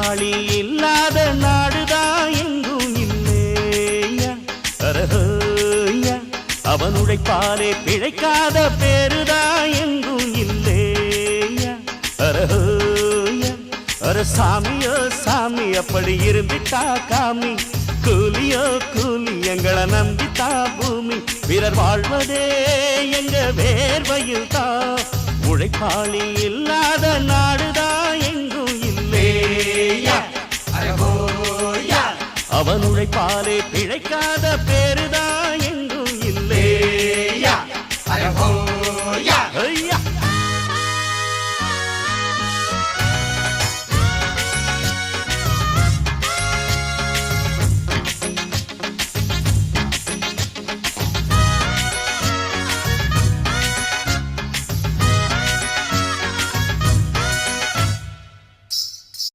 உழைப்பாளி இல்லாத நாடுதான் எங்கும் இல்லையா அரஹோயா அவன் உழைப்பாலே பிழைக்காத பேருதான் எங்கும் இல்லையா அரஹோயா அர சாமியோ சாமி அப்படி இருந்துட்டா காமி கூலியோ கூலி எங்களை நம்பித்தா பூமி பிறர் வாழ்வதே எங்க வேர்வையில் தான் உழைப்பாளி இல்லாத நாடுதான் எங்கும் இல்லையா அவன் உழைப்பாலே பிழைக்காத பேருதான்